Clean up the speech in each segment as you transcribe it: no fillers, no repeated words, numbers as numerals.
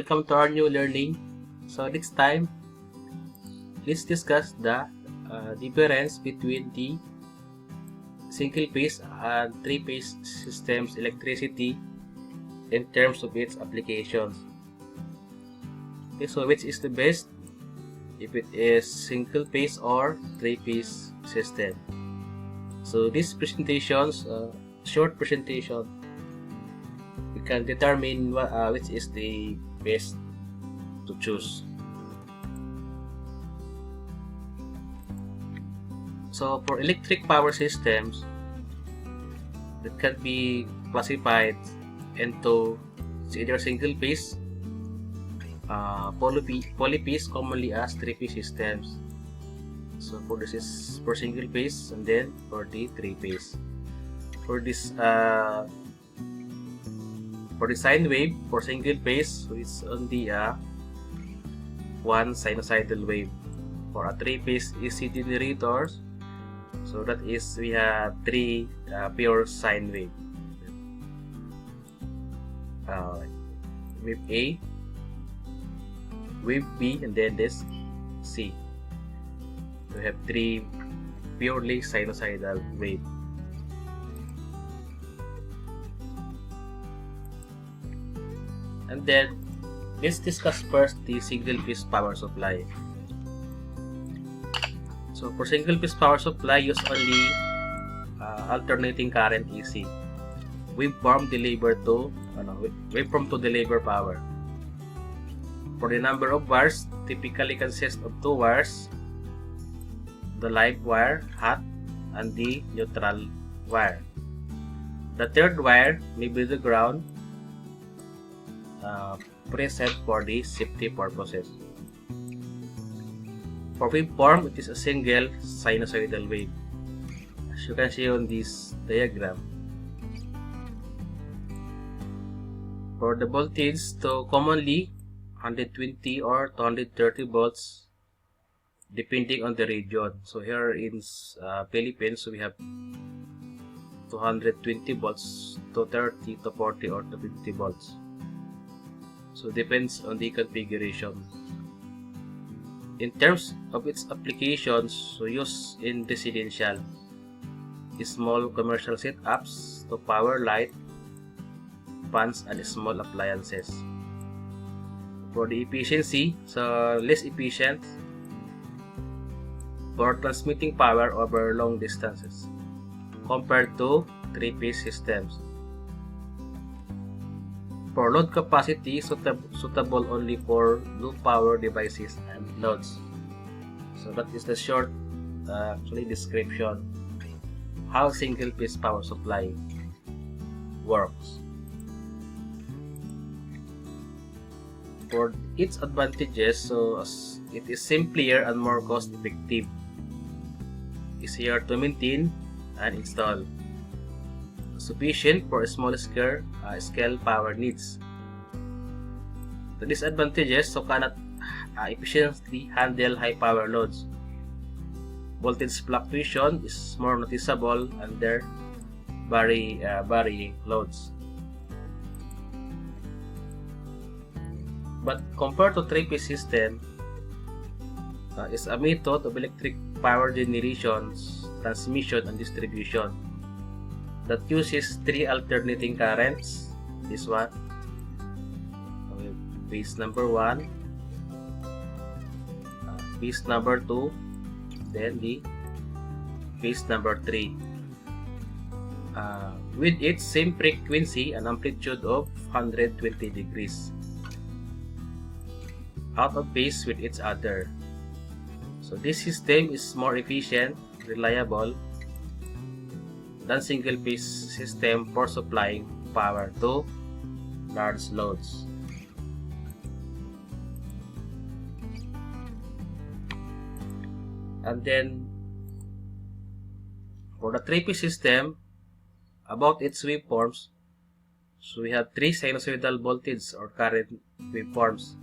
welcome to our new learning. So next time, let's discuss the difference between the single phase and three phase systems electricity in terms of its applications. Okay, so which is the best, if it is single phase or three phase system? So this presentation's short presentation, we can determine which is the best to choose. So for electric power systems, it can be classified into either single phase, polyphase, commonly as three phase systems. So for this is for single phase, and then for the three phase. For this for the sine wave for single phase, so it's only one sinusoidal wave. For a three phase AC generators, so that is we have three pure sine wave. Wave A, wave B, and then this C. We have three purely sinusoidal wave. And then let's discuss first the single phase power supply. So for single phase power supply, use only alternating current AC. Waveform to deliver power. For the number of wires, typically consists of two wires, the live wire, hot, and the neutral wire. The third wire may be the ground, preset for the safety purposes. For waveform, it is a single sinusoidal wave, as you can see on this diagram. For the voltage, so commonly 120 or 230 volts, depending on the region. So here in Philippines, we have 220 volts to 30 to 40 or to 50 volts. So depends on the configuration. In terms of its applications, so used in residential, small commercial setups to power light, fans, and small appliances. For the efficiency, so less efficient for transmitting power over long distances compared to three-phase systems. For load capacity, suitable only for low power devices and loads. So that is the short description how single phase power supply works. For its advantages, so it is simpler and more cost effective, easier to maintain and install, sufficient for small scale power needs. The disadvantages, so cannot efficiently handle high power loads. Voltage fluctuation is more noticeable under varying loads. But compared to three-phase system, is a method of electric power generation, transmission, and distribution that uses three alternating currents. This one, phase number 1, phase number 2, then the phase number 3, with its same frequency and amplitude of 120 degrees, out of phase with each other. So this system is more efficient, reliable than single phase system for supplying power to large loads. And then for the three-phase system, about its waveforms, so we have three sinusoidal voltage or current waveforms,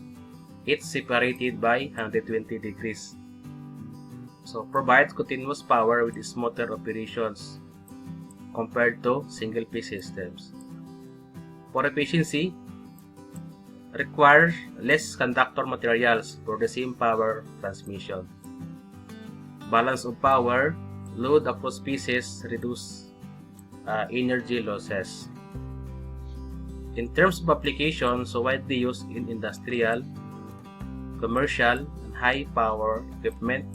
each separated by 120 degrees. So provides continuous power with its motor operations compared to single phase systems. For efficiency, require less conductor materials for the same power transmission. Balance of power, load across pieces, reduce energy losses. In terms of application, so widely used in industrial, commercial, and high power equipment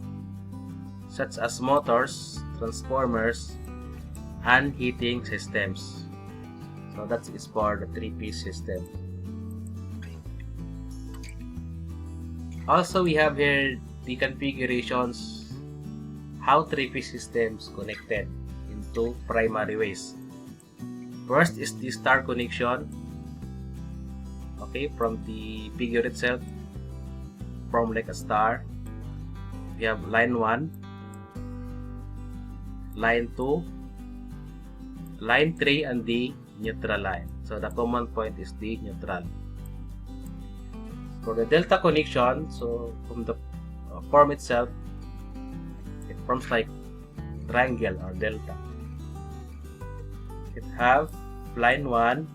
such as motors, transformers, and heating systems. So that is for the 3-piece system. Also, we have here the configurations how 3-piece systems connected into primary ways. First is the star connection. Okay, from the figure itself, form like a star. We have line 1, line 2, line 3, and the neutral line. So the common point is the neutral. For the delta connection, so from the form itself, it forms like triangle or delta. It have line 1,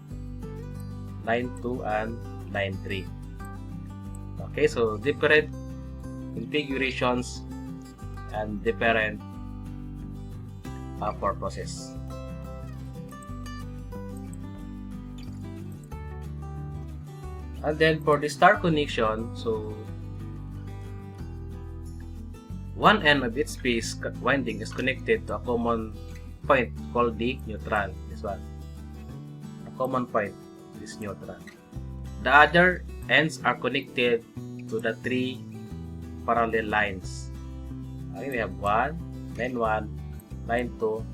line 2, and line 3. Okay, so different configurations and different purposes. And then for the star connection, so one end of its phase winding is connected to a common point called the neutral. This one, a common point is neutral. The other ends are connected to the 3 parallel lines. Okay, we have line 1, line 2,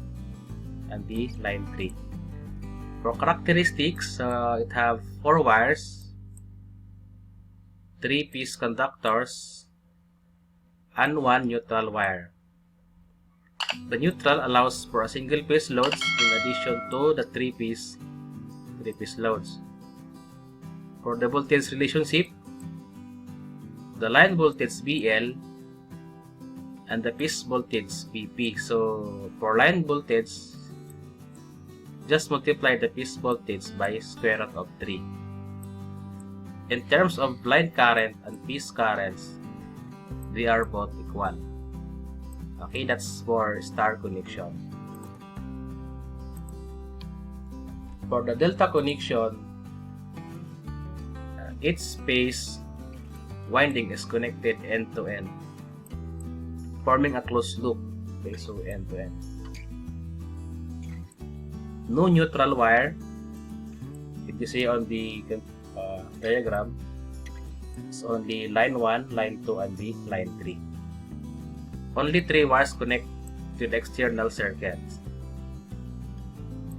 and the line 3. For characteristics, it have 4 wires, 3-piece conductors, and 1 neutral wire. The neutral allows for a single phase loads in addition to the 3-piece loads. For the voltage relationship, the line voltage VL and the phase voltage VP. So for line voltage, just multiply the phase voltage by square root of 3. In terms of line current and phase currents, they are both equal. Okay, that's for star connection. For the delta connection, each phase winding is connected end to end, forming a closed loop. Okay, so end to end. No neutral wire. If you see on the diagram, it's only line 1, line 2, and the line 3. Only 3 wires connect to the external circuits.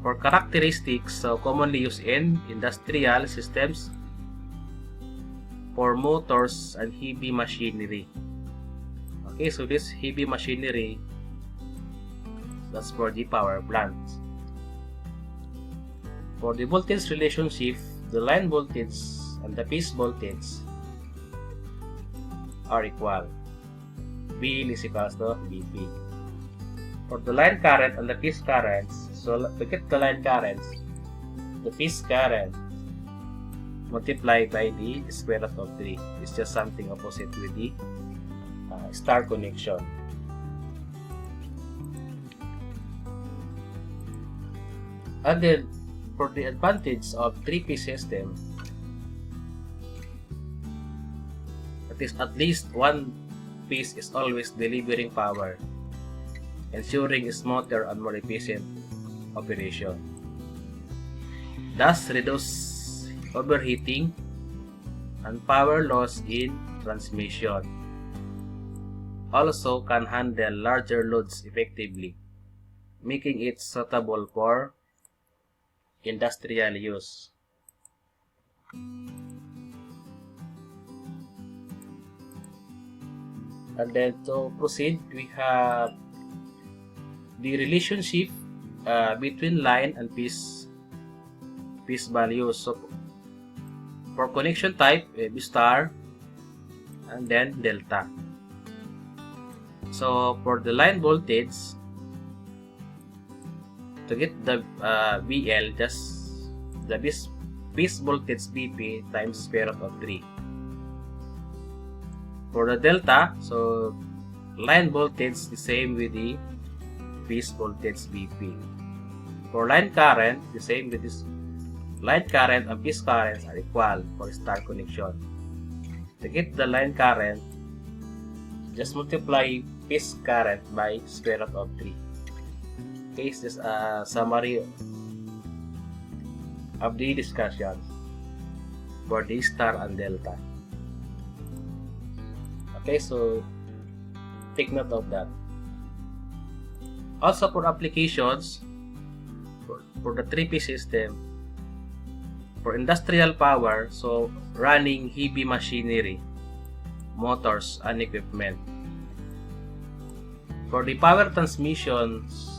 For characteristics, so commonly used in industrial systems, for motors and heavy machinery. Okay, so this heavy machinery, that's for the power plants. For the voltage relationship, the line voltage and the phase voltage are equal. VL is equals to VP. For the line current and the phase currents, so to get the line currents, the phase current multiplied by the square root of 3 is just something opposite with the star connection. And then for the advantage of 3-piece system, that is at least one piece is always delivering power, ensuring smoother and more efficient operation. Thus reduce overheating and power loss in transmission. Also can handle larger loads effectively, making it suitable for industrial use. And then to proceed, we have the relationship between line and phase values. So for connection type, B star and then delta. So for the line voltage, to get the VL, just the phase voltage Vp times square root of 3. For the delta, so line voltage the same with the phase voltage Vp. For line current, the same with this line current and phase currents are equal for star connection. To get the line current, just multiply phase current by square root of 3. Okay, this is a summary of the discussion for the star and delta. Okay, so take note of that. Also for applications, for the 3-phase system, for industrial power, so running heavy machinery, motors, and equipment. For the power transmissions,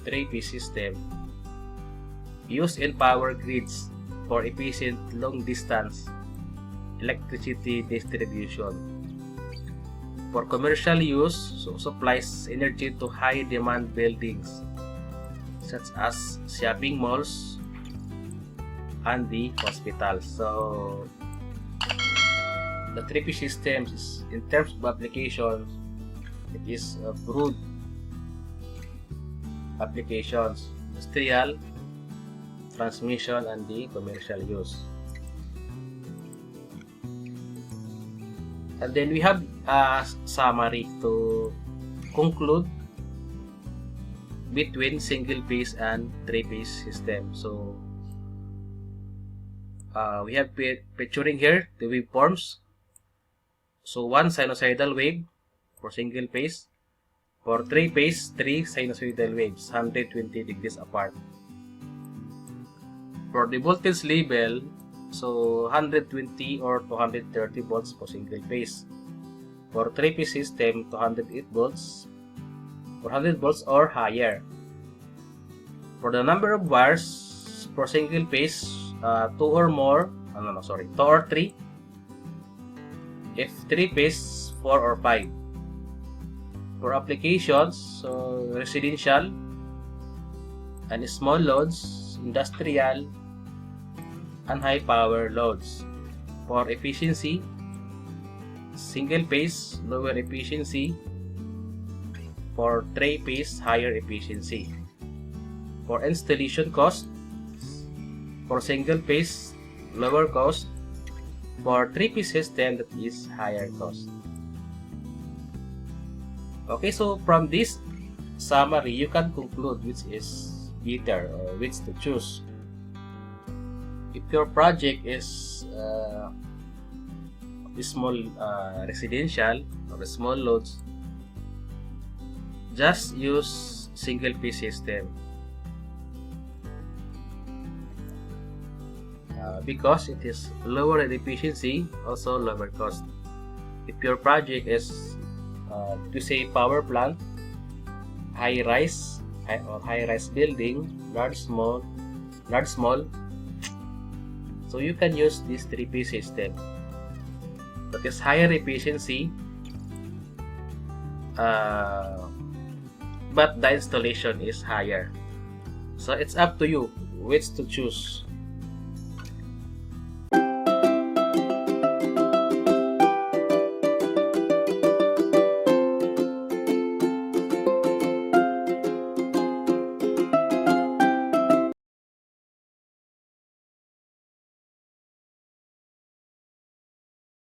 3-phase system, used in power grids for efficient long-distance electricity distribution. For commercial use, so supplies energy to high-demand buildings such as shopping malls and the hospitals. So the 3-phase systems is, in terms of applications, it is broad applications, industrial, transmission, and the commercial use. And then we have a summary to conclude between single phase and 3-phase system. So we have picturing here the waveforms. So one sinusoidal wave for single phase. For 3-phase, 3 sinusoidal waves, 120 degrees apart. For the voltage level, so 120 or 230 volts for single phase. For 3-phase system, 208 volts, 400 volts or higher. For the number of wires for single phase, 2 or 3. If 3-phase, 4 or 5. For applications, so residential and small loads, industrial, and high power loads. For efficiency, single phase, lower efficiency. For 3-phase, higher efficiency. For installation cost, for single phase, lower cost. For 3-phase system, that is higher cost. Okay, so from this summary, you can conclude which is better or which to choose. If your project is small residential or small loads, just use single phase system because it is lower in efficiency, also lower cost. If your project is to say power plant, high-rise building, large, small, so you can use this 3-phase system. That is higher efficiency, but the installation is higher. So it's up to you which to choose.